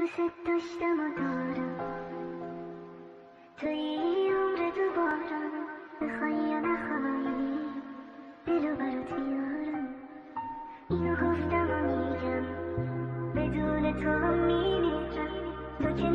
دوست داشتم و دارم توی عمر دوباره بخوای یا نخوای دلو برات میارم اینو گفتم و میگم بدون تو هم میمیرم تو که